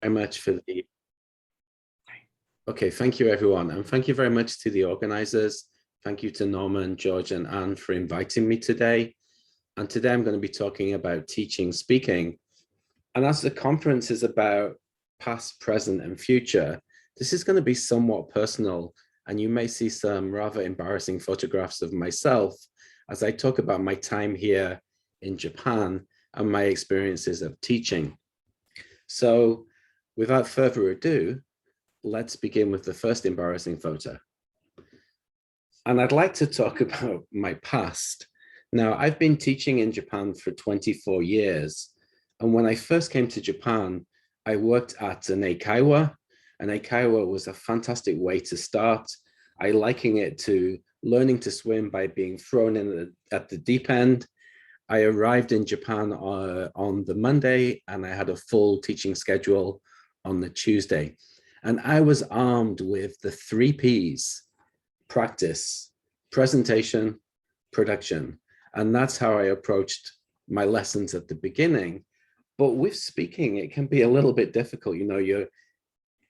Very much for the, okay, thank you everyone. And thank you very much to the organizers. Thank you to Norman, George, and Anne for inviting me today. And today I'm going to be talking about teaching speaking. And as the conference is about past, present, and future, this is going to be somewhat personal. And you may see some rather embarrassing photographs of myself as I talk about my time here in Japan and my experiences of teaching. So without further ado, let's begin with the first embarrassing photo. And I'd like to talk about my past. Now, I've been teaching in Japan for 24 years. And when I first came to Japan, I worked at an eikaiwa. An eikaiwa was a fantastic way to start. I liken it to learning to swim by being thrown in at the deep end. I arrived in Japan on the Monday, and I had a full teaching schedule on the Tuesday. And I was armed with the 3 Ps: practice, presentation, production. And that's how I approached my lessons at the beginning. But with speaking, it can be a little bit difficult. You know,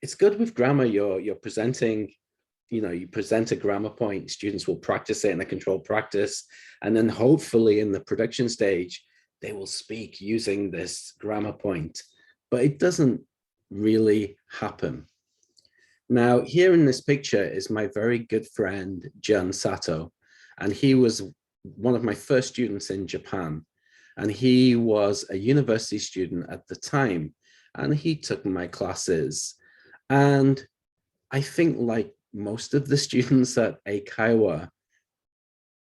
it's good with grammar, you're presenting, you present a grammar point, students will practice it in a controlled practice. And then hopefully in the production stage, they will speak using this grammar point. But it doesn't really happen. Now, here in this picture is my very good friend, Jun Sato. And he was one of my first students in Japan. And he was a university student at the time. And he took my classes. And I think, like most of the students at eikaiwa,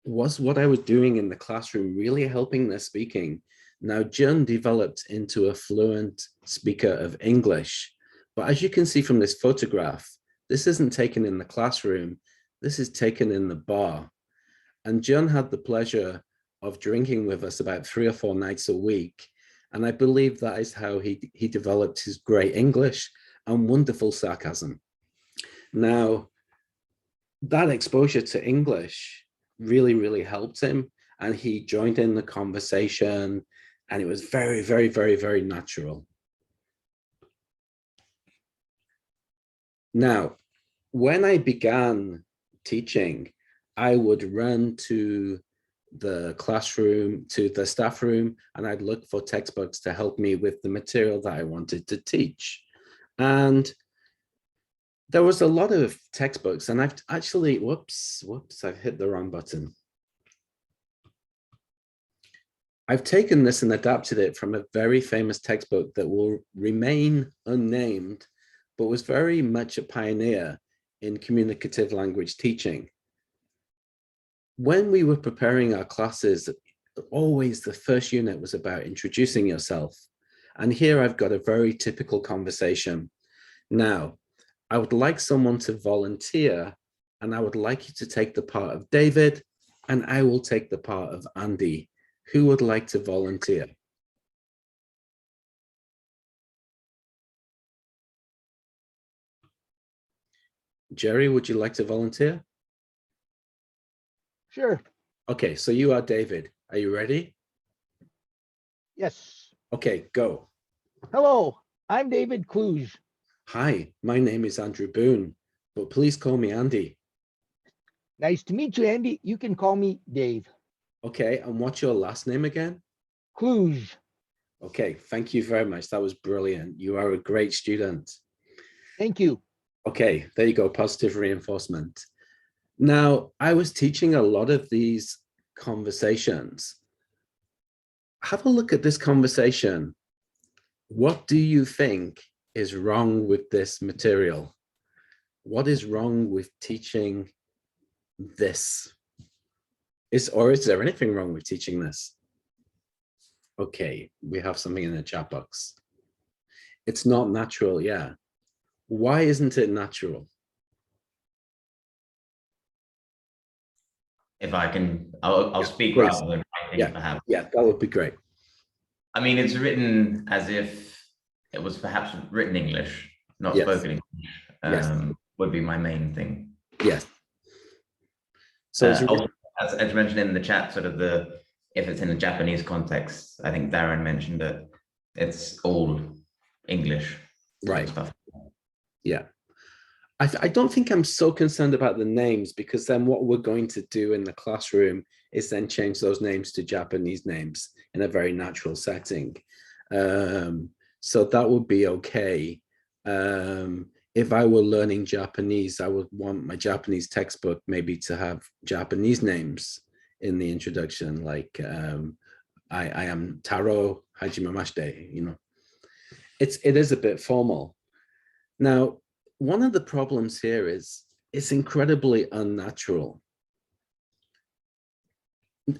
was what I was doing in the classroom really helping their speaking? Now, Jun developed into a fluent speaker of English. But as you can see from this photograph, this isn't taken in the classroom. This is taken in the bar. And Jun had the pleasure of drinking with us about 3 or 4 nights a week. And I believe that is how he developed his great English and wonderful sarcasm. Now, that exposure to English really, really helped him. And he joined in the conversation. And it was very, very, very, very natural. Now, when I began teaching, I would run to the classroom, to the staff room, and I'd look for textbooks to help me with the material that I wanted to teach. And there was a lot of textbooks, and I've actually, whoops, I've hit the wrong button. I've taken this and adapted it from a very famous textbook that will remain unnamed, but was very much a pioneer in communicative language teaching. When we were preparing our classes, always the first unit was about introducing yourself. And here I've got a very typical conversation. Now, I would like someone to volunteer, and I would like you to take the part of David, and I will take the part of Andy. Who would like to volunteer? Jerry, would you like to volunteer? Sure. Okay, so you are David. Are you ready? Yes. Okay, go. Hello, I'm David Kluge. Hi, my name is Andrew Boon, but please call me Andy. Nice to meet you, Andy. You can call me Dave. Okay, and what's your last name again? Kluge. Okay, thank you very much. That was brilliant. You are a great student. Thank you. Okay, there you go, positive reinforcement. Now, I was teaching a lot of these conversations. Have a look at this conversation. What do you think is wrong with this material? What is wrong with teaching this? Is there anything wrong with teaching this? Okay, we have something in the chat box. It's not natural, yeah. Why isn't it natural? If I can, I'll speak rather than writing, perhaps. Yeah, that would be great. I mean, it's written as if it was perhaps written English, not spoken English, would be my main thing. Yes. So also, as mentioned in the chat, sort of if it's in a Japanese context, I think Darren mentioned that it's all English. Right. stuff. Yeah. I don't think I'm so concerned about the names, because then what we're going to do in the classroom is then change those names to Japanese names in a very natural setting. So that would be okay. If I were learning Japanese, I would want my Japanese textbook maybe to have Japanese names in the introduction, like I am Taro Hajimemashite, you know. It is a bit formal. Now, one of the problems here is it's incredibly unnatural.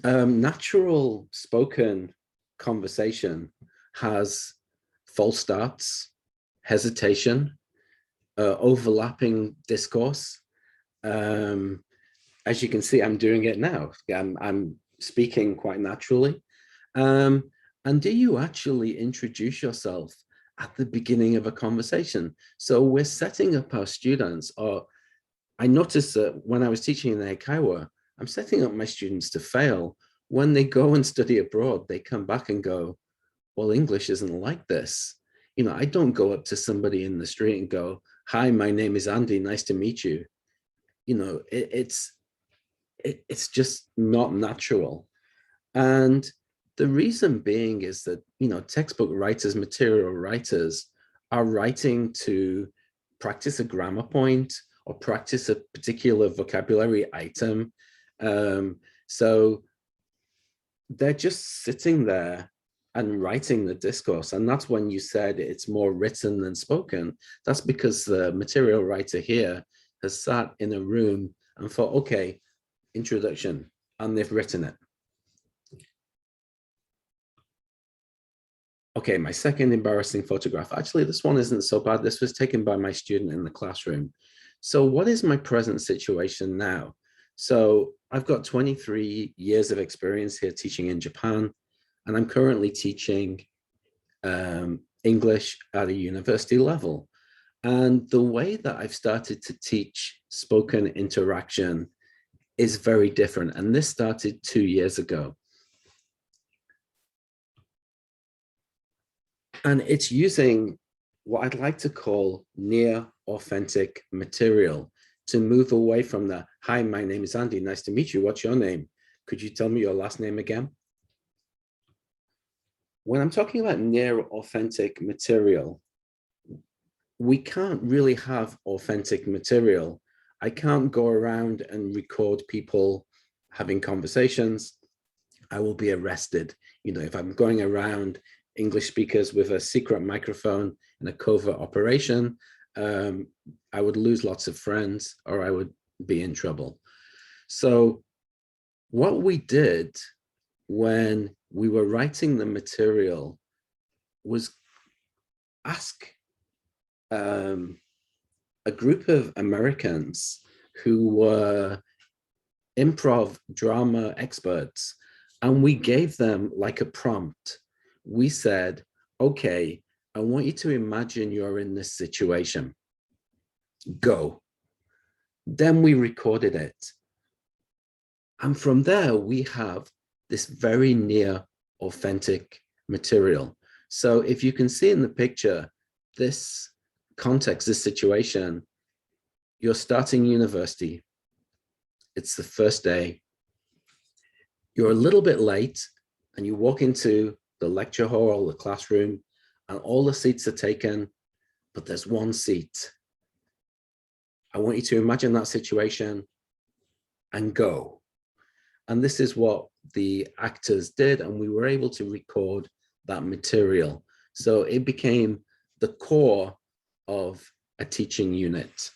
Natural spoken conversation has false starts, hesitation, overlapping discourse. As you can see, I'm doing it now. I'm speaking quite naturally. And do you actually introduce yourself at the beginning of a conversation? So we're setting up our students, or I noticed that when I was teaching in the Eikaiwa, I'm setting up my students to fail. When they go and study abroad, they come back and go, well, English isn't like this. You know, I don't go up to somebody in the street and go, hi, my name is Andy, nice to meet you. You know, it's just not natural. And the reason being is that, you know, textbook writers, material writers are writing to practice a grammar point or practice a particular vocabulary item. So they're just sitting there and writing the discourse. And that's when you said it's more written than spoken. That's because the material writer here has sat in a room and thought, okay, introduction, and they've written it. Okay, my second embarrassing photograph. Actually, this one isn't so bad. This was taken by my student in the classroom. So what is my present situation now? So I've got 23 years of experience here teaching in Japan, and I'm currently teaching English at a university level. And the way that I've started to teach spoken interaction is very different. And this started 2 years ago. And it's using what I'd like to call near authentic material to move away from the, hi, my name is Andy, nice to meet you. What's your name? Could you tell me your last name again? When I'm talking about near authentic material, we can't really have authentic material. I can't go around and record people having conversations. I will be arrested. You know, if I'm going around English speakers with a secret microphone and a covert operation, I would lose lots of friends, or I would be in trouble. So what we did when we were writing the material was ask a group of Americans who were improv drama experts, and we gave them like a prompt. We said, okay, I want you to imagine you're in this situation. Go. Then we recorded it. And from there, we have this very near authentic material. So if you can see in the picture, this context, this situation, you're starting university. It's the first day. You're a little bit late and you walk into the lecture hall or the classroom and all the seats are taken, but there's one seat. I want you to imagine that situation and go. And this is what the actors did, and we were able to record that material. So it became the core of a teaching unit.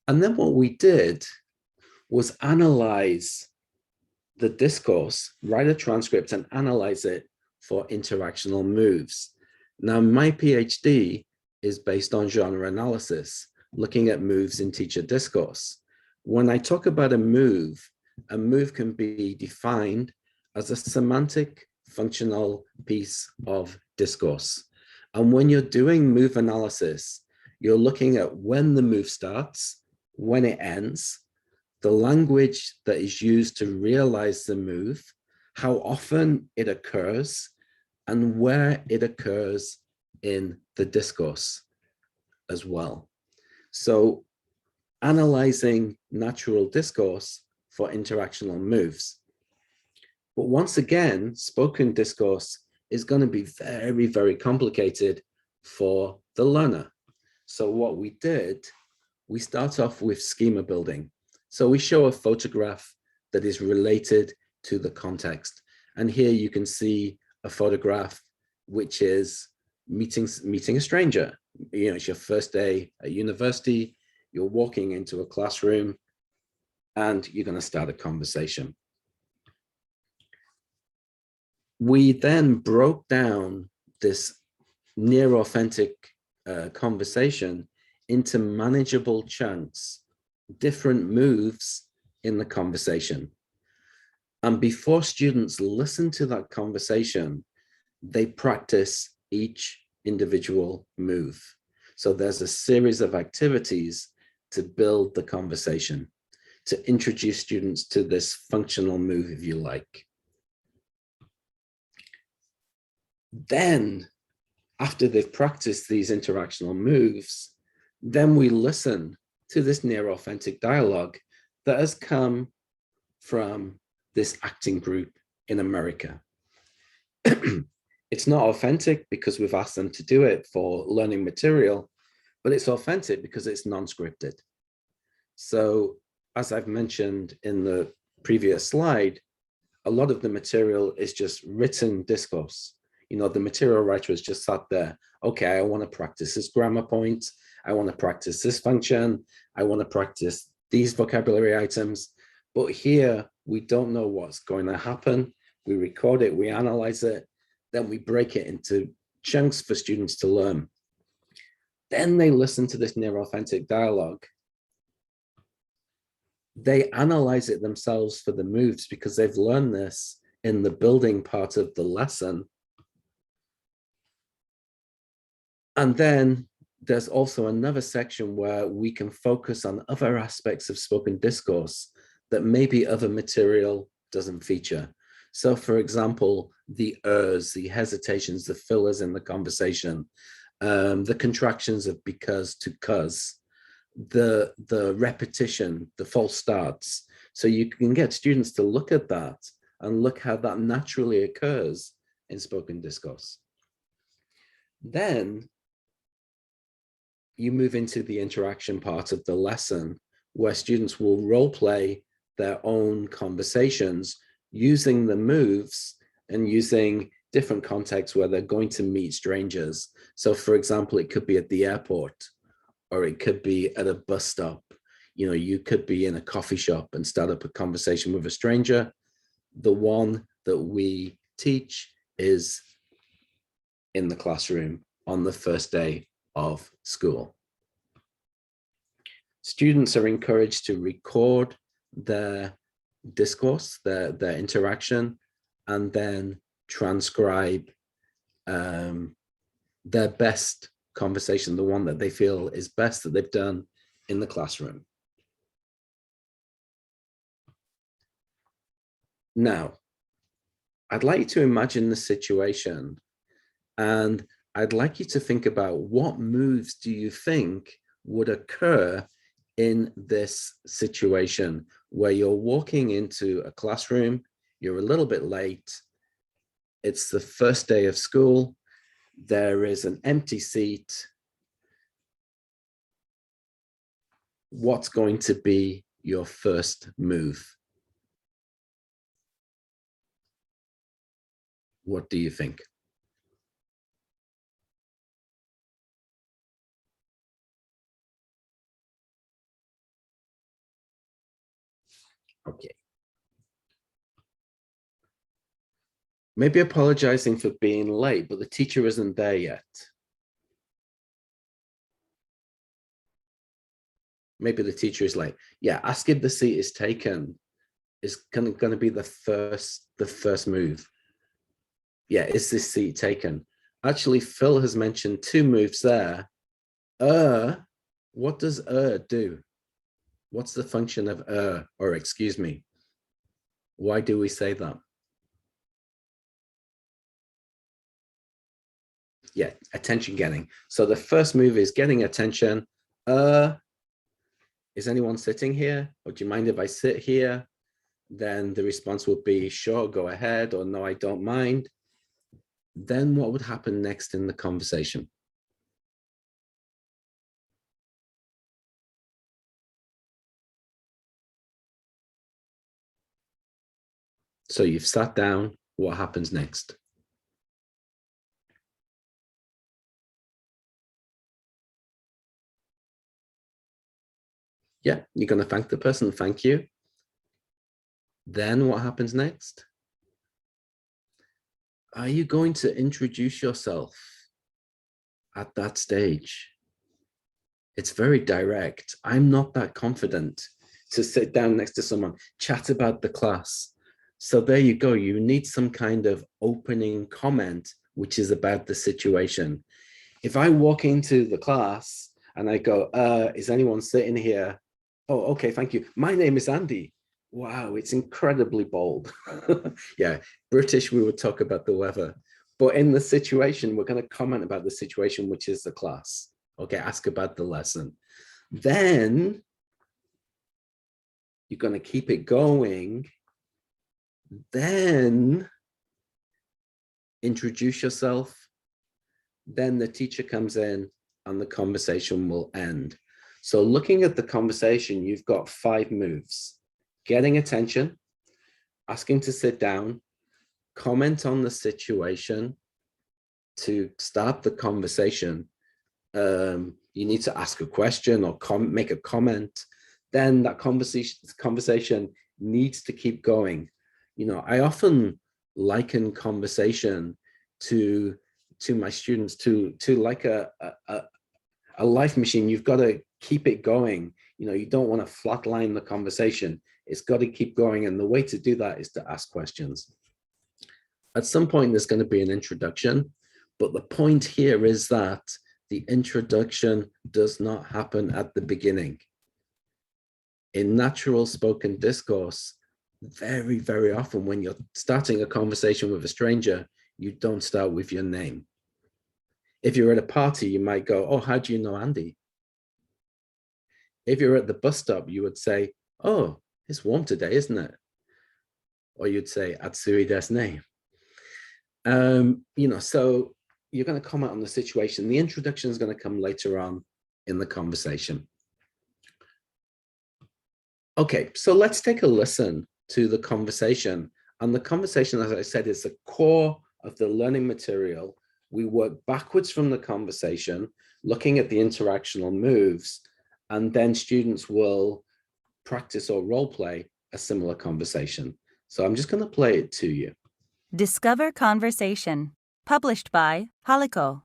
And then what we did was analyze the discourse, write a transcript and analyze it for interactional moves. Now, my PhD is based on genre analysis, looking at moves in teacher discourse. When I talk about a move can be defined as a semantic functional piece of discourse. And when you're doing move analysis, you're looking at when the move starts, when it ends, the language that is used to realize the move, how often it occurs, and where it occurs in the discourse as well. So analyzing natural discourse for interactional moves. But once again, spoken discourse is going to be very, very complicated for the learner. So what we did, we start off with schema building. So we show a photograph that is related to the context. And here you can see a photograph which is meeting a stranger. You know, it's your first day at university, you're walking into a classroom and you're going to start a conversation. We then broke down this near authentic conversation into manageable chunks, different moves in the conversation. And before students listen to that conversation, they practice each individual move. So there's a series of activities to build the conversation, to introduce students to this functional move, if you like. Then, after they've practiced these interactional moves, then we listen to this near authentic dialogue that has come from this acting group in America. It's not authentic because we've asked them to do it for learning material, but it's authentic because it's non-scripted. So as I've mentioned in the previous slide, a lot of the material is just written discourse. You know, the material writer has just sat there. Okay, I want to practice this grammar point. I want to practice this function. I want to practice these vocabulary items. But here, we don't know what's going to happen. We record it, we analyze it, then we break it into chunks for students to learn. Then they listen to this near authentic dialogue. They analyze it themselves for the moves because they've learned this in the building part of the lesson. And then there's also another section where we can focus on other aspects of spoken discourse that maybe other material doesn't feature. So for example, the ers, the hesitations, the fillers in the conversation, the contractions of because to cause, the repetition, the false starts. So you can get students to look at that and look how that naturally occurs in spoken discourse. Then you move into the interaction part of the lesson where students will role play their own conversations using the moves and using different contexts where they're going to meet strangers. So for example, it could be at the airport, or it could be at a bus stop. You know, you could be in a coffee shop and start up a conversation with a stranger. The one that we teach is in the classroom on the first day of school. Students are encouraged to record their discourse, their interaction, and then transcribe their best conversation, the one that they feel is best that they've done in the classroom. Now, I'd like you to imagine the situation, and I'd like you to think about what moves do you think would occur in this situation where you're walking into a classroom, you're a little bit late, it's the first day of school, there is an empty seat. What's going to be your first move? What do you think? Okay. Maybe apologizing for being late, but the teacher isn't there yet. Maybe the teacher is late. Yeah, ask if the seat is taken is going to be the first move. Yeah, is this seat taken? Actually, Phil has mentioned two moves there. What does do? What's the function of or excuse me? Why do we say that? Yeah, attention getting. So the first move is getting attention. Is anyone sitting here? Or do you mind if I sit here? Then the response would be, sure, go ahead, or no, I don't mind. Then what would happen next in the conversation? So you've sat down, what happens next? Yeah, you're going to thank the person, thank you. Then what happens next? Are you going to introduce yourself at that stage? It's very direct. I'm not that confident to sit down next to someone, chat about the class. So there you go. You need some kind of opening comment, which is about the situation. If I walk into the class and I go, is anyone sitting here? Oh, okay, thank you. My name is Andy. Wow, it's incredibly bold. Yeah, British, we would talk about the weather. But in the situation, we're going to comment about the situation, which is the class. Okay, ask about the lesson. Then you're going to keep it going. Then introduce yourself. Then the teacher comes in and the conversation will end. So looking at the conversation, you've got 5 moves: getting attention, asking to sit down, comment on the situation. To start the conversation, you need to ask a question or make a comment. Then that conversation needs to keep going. You know, I often liken conversation to my students to like a life machine. You've got to keep it going. You know, you don't want to flatline the conversation. It's got to keep going. And the way to do that is to ask questions. At some point, there's going to be an introduction. But the point here is that the introduction does not happen at the beginning. In natural spoken discourse, very, very often when you're starting a conversation with a stranger, you don't start with your name. If you're at a party, you might go, oh, how do you know Andy? If you're at the bus stop, you would say, oh, it's warm today, isn't it? Or you'd say, Atsui desu ne. You know, so you're going to comment on the situation. The introduction is going to come later on in the conversation. Okay, so let's take a listen to the conversation. And the conversation, as I said, is the core of the learning material. We work backwards from the conversation, looking at the interactional moves, and then students will practice or role play a similar conversation. So I'm just going to play it to you. Discover Conversation, published by Halico.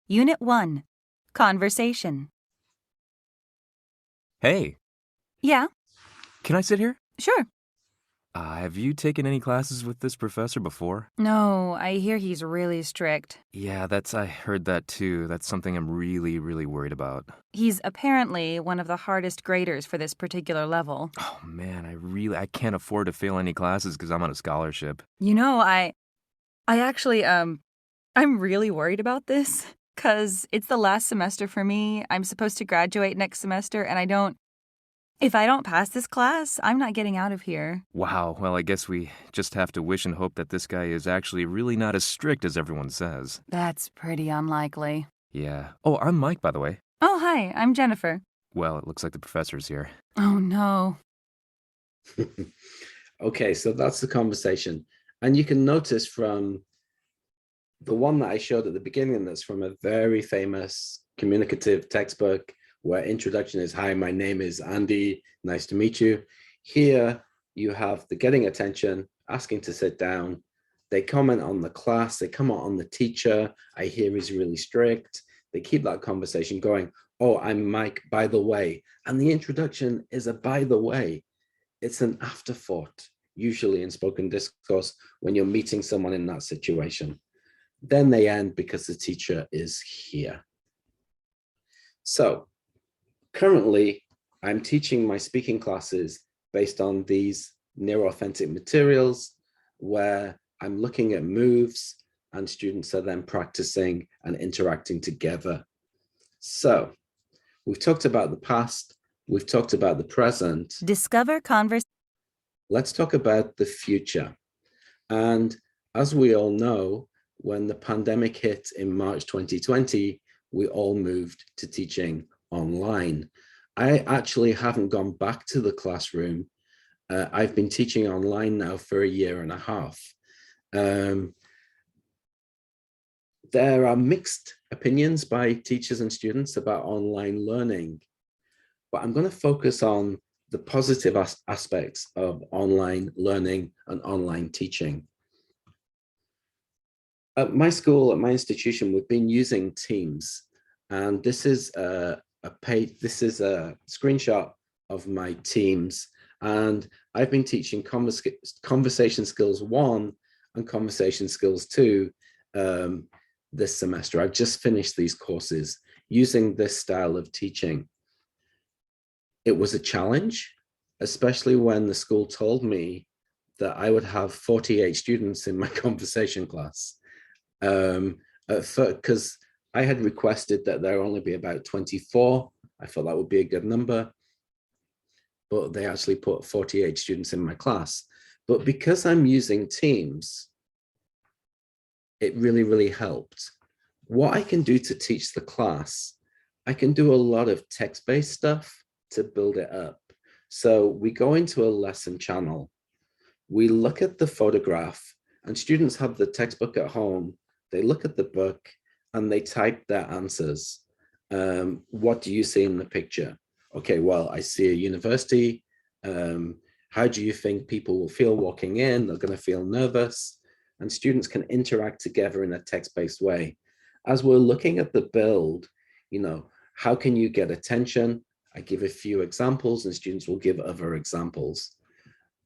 Unit 1, Conversation. Hey, Yeah, can I sit here? sure. Have you taken any classes with this professor before? No, I hear he's really strict. Yeah, I heard that too. That's something I'm really, really worried about. He's apparently one of the hardest graders for this particular level. Oh man, I can't afford to fail any classes because I'm on a scholarship. You know, I actually, I'm really worried about this, 'cause it's the last semester for me. I'm supposed to graduate next semester, and if I don't pass this class, I'm not getting out of here. Wow, well, I guess we just have to wish and hope that this guy is actually really not as strict as everyone says. That's pretty unlikely. Yeah. Oh, I'm Mike, by the way. Oh, hi, I'm Jennifer. Well, it looks like the professor's here. Oh, no. Okay, so that's the conversation. And you can notice from the one that I showed at the beginning, that's from a very famous communicative textbook where introduction is, hi, my name is Andy, nice to meet you. Here you have the getting attention, asking to sit down. They comment on the class, they comment on the teacher. I hear he's really strict. They keep that conversation going. Oh, I'm Mike, by the way. And the introduction is a by the way. It's an afterthought, usually in spoken discourse, when you're meeting someone in that situation. Then they end because the teacher is here. So currently, I'm teaching my speaking classes based on these near authentic materials where I'm looking at moves and students are then practicing and interacting together. So we've talked about the past, we've talked about the present. Discover conversation. Let's talk about the future. And as we all know, when the pandemic hit in March 2020, we all moved to teaching online. I actually haven't gone back to the classroom. I've been teaching online now for 1.5 years. There are mixed opinions by teachers and students about online learning, but I'm going to focus on the positive aspects of online learning and online teaching. At my school, at my institution, we've been using Teams, and this is a screenshot of my Teams, and I've been teaching conversation skills 1 and conversation skills 2 this semester. I've just finished these courses using this style of teaching. It was a challenge, especially when the school told me that I would have 48 students in my conversation class. Because I had requested that there only be about 24. I thought that would be a good number, but they actually put 48 students in my class. But because I'm using Teams, it really, really helped. What I can do to teach the class, I can do a lot of text-based stuff to build it up. So we go into a lesson channel, we look at the photograph, and students have the textbook at home. They look at the book and they type their answers. What do you see in the picture? Okay, well, I see a university. How do you think people will feel walking in? They're going to feel nervous. And students can interact together in a text-based way. As we're looking at the build, how can you get attention? I give a few examples and students will give other examples.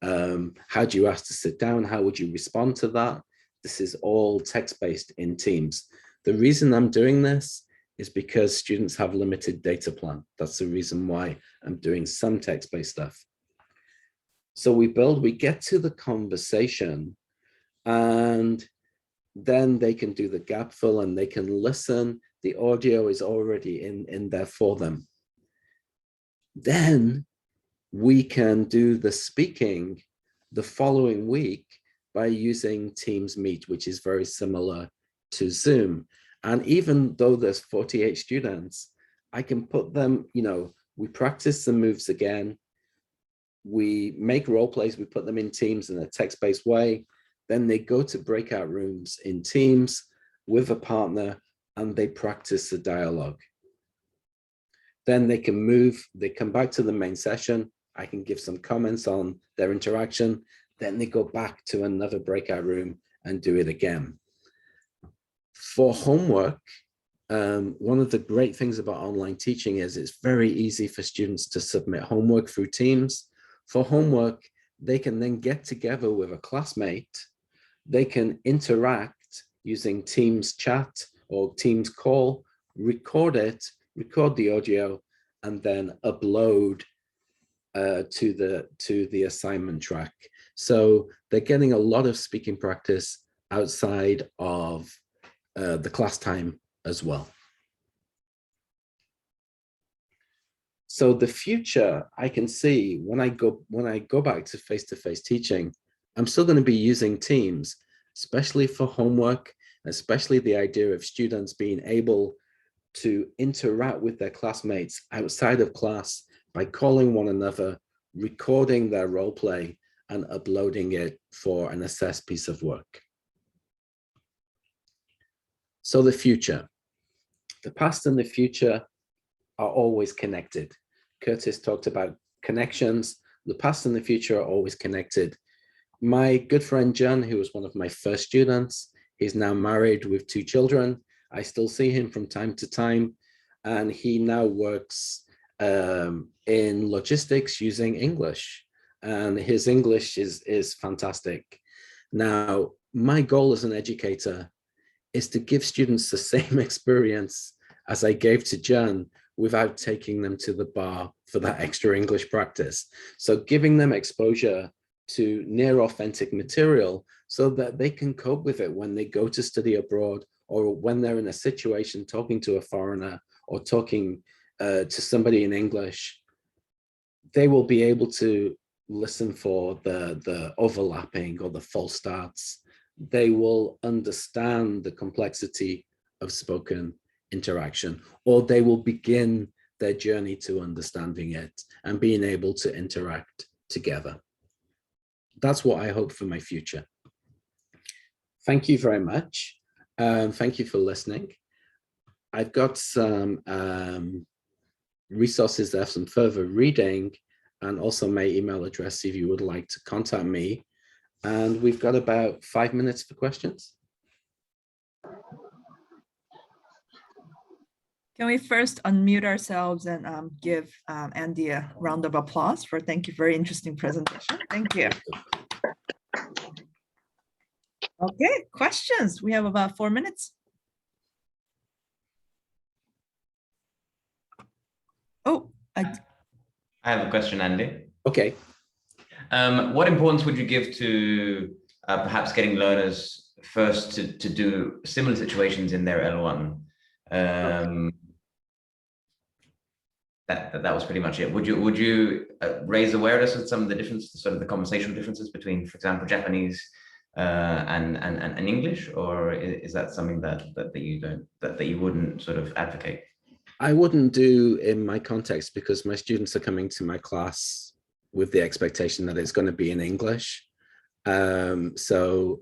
How do you ask to sit down? How would you respond to that? This is all text-based in Teams. The reason I'm doing this is because students have limited data plan. That's the reason why I'm doing some text-based stuff. So we get to the conversation, and then they can do the gap fill and they can listen. The audio is already in there for them. Then we can do the speaking the following week by using Teams Meet, which is very similar to Zoom. And even though there's 48 students, I can put them, we practice the moves again. We make role plays, we put them in Teams in a text-based way. Then they go to breakout rooms in Teams with a partner and they practice the dialogue. Then they can move, they come back to the main session. I can give some comments on their interaction. Then they go back to another breakout room and do it again. For homework, one of the great things about online teaching is it's very easy for students to submit homework through Teams. For homework, they can then get together with a classmate. They can interact using Teams chat or Teams call, record the audio, and then upload to the assignment track. So they're getting a lot of speaking practice outside of the class time as well. So the future, I can see when I go back to face-to-face teaching, I'm still going to be using Teams, especially for homework, especially the idea of students being able to interact with their classmates outside of class by calling one another, recording their role play, and uploading it for an assessed piece of work. So the future, the past and the future are always connected. Curtis talked about connections. The past and the future are always connected. My good friend John, who was one of my first students, he's now married with 2 children. I still see him from time to time, and he now works in logistics using English, and his English is fantastic. Now, my goal as an educator is to give students the same experience as I gave to John without taking them to the bar for that extra English practice. So giving them exposure to near authentic material so that they can cope with it when they go to study abroad, or when they're in a situation talking to a foreigner or talking to somebody in English. They will be able to listen for the overlapping or the false starts. They will understand the complexity of spoken interaction, or they will begin their journey to understanding it and being able to interact together. That's what I hope for my future. Thank you very much. Thank you for listening. I've got some resources there, some further reading, and also my email address if you would like to contact me. And we've got about 5 minutes for questions. Can we first unmute ourselves and give Andy a round of applause for thank you, very interesting presentation. Thank you. Okay, questions. We have about 4 minutes. Oh, I have a question, Andy. Okay. What importance would you give to perhaps getting learners first to do similar situations in their L1? That was pretty much it. Would you raise awareness of some of the differences, sort of the conversational differences between, for example, Japanese and English, or is that something that you wouldn't sort of advocate? I wouldn't do in my context, because my students are coming to my class with the expectation that it's going to be in English. So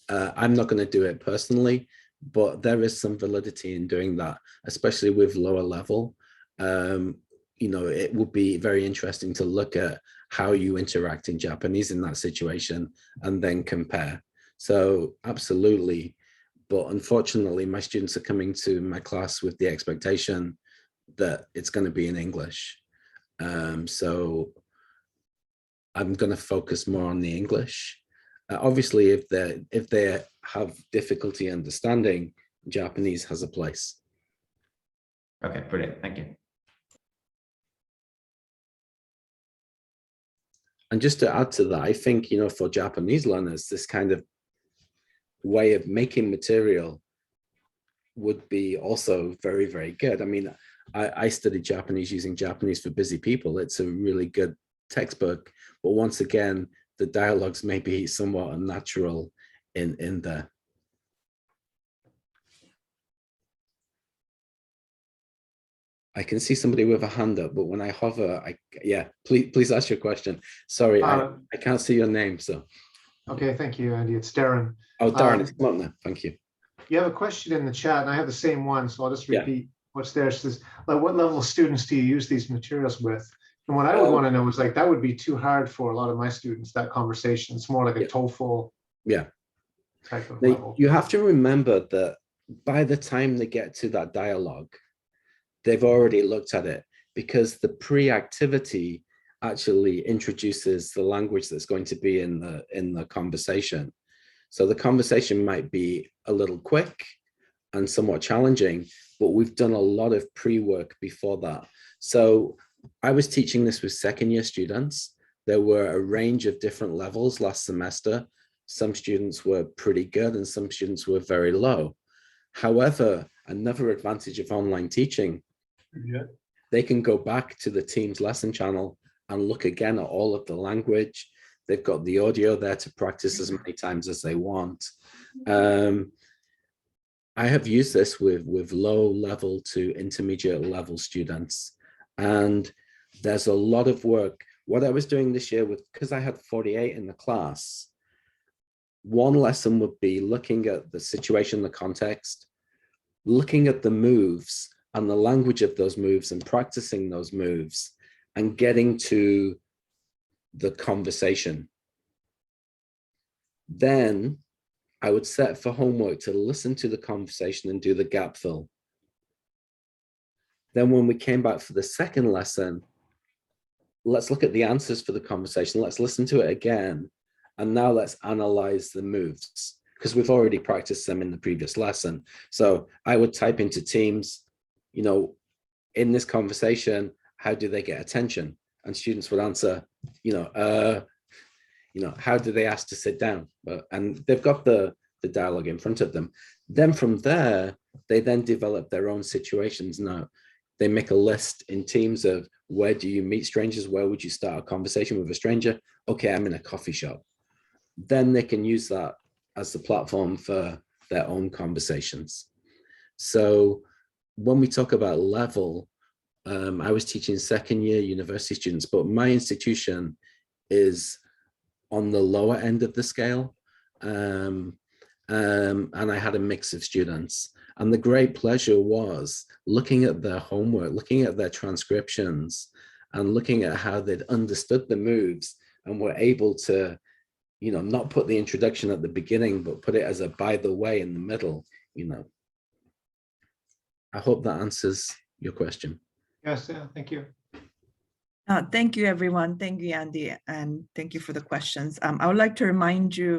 I'm not going to do it personally, but there is some validity in doing that, especially with lower level. You know, it would be very interesting to look at how you interact in Japanese in that situation and then compare. So absolutely. But unfortunately, my students are coming to my class with the expectation that it's going to be in English. So I'm going to focus more on the English. Obviously, if they have difficulty understanding, Japanese has a place. Okay, brilliant. Thank you. And just to add to that, I think, you know, for Japanese learners, this kind of way of making material would be also very, very good. I mean, I studied Japanese using Japanese for Busy People. It's a really good textbook, but once again, the dialogues may be somewhat unnatural in there. I can see somebody with a hand up, but when I hover, yeah, please ask your question. Sorry, I can't see your name, so. Okay, thank you, Andy. It's Darren. Oh, Darren, it's come up now. Thank you. You have a question in the chat, and I have the same one, so I'll just repeat what's there. It says, like, what level of students do you use these materials with? And what I would want to know is, like, that would be too hard for a lot of my students, that conversation. It's more like a TOEFL type of level. You have to remember that by the time they get to that dialogue, they've already looked at it, because the pre-activity actually introduces the language that's going to be in the conversation. So the conversation might be a little quick and somewhat challenging, but we've done a lot of pre-work before that. So I was teaching this with second-year students. There were a range of different levels last semester. Some students were pretty good and some students were very low. However, another advantage of online teaching, they can go back to the Teams lesson channel and look again at all of the language. They've got the audio there to practice as many times as they want. I have used this with low level to intermediate level students. And there's a lot of work. What I was doing this year, because I had 48 in the class, one lesson would be looking at the situation, the context, looking at the moves and the language of those moves and practicing those moves and getting to the conversation. Then I would set for homework to listen to the conversation and do the gap fill. Then when we came back for the second lesson, let's look at the answers for the conversation. Let's listen to it again. And now let's analyze the moves, because we've already practiced them in the previous lesson. So I would type into Teams, you know, in this conversation, how do they get attention? And students would answer, you know, you know, how do they ask to sit down? And they've got the dialogue in front of them. Then from there, they then develop their own situations. Now, they make a list in teams of where do you meet strangers? Where would you start a conversation with a stranger? Okay, I'm in a coffee shop. Then they can use that as the platform for their own conversations. So when we talk about level, I was teaching second year university students, but my institution is on the lower end of the scale. And I had a mix of students. And the great pleasure was looking at their homework, looking at their transcriptions, and looking at how they'd understood the moves and were able to, you know, not put the introduction at the beginning, but put it as a by the way in the middle, you know. I hope that answers your question. Yes, yeah, thank you. Thank you, everyone. Thank you, Andy, and thank you for the questions. I would like to remind you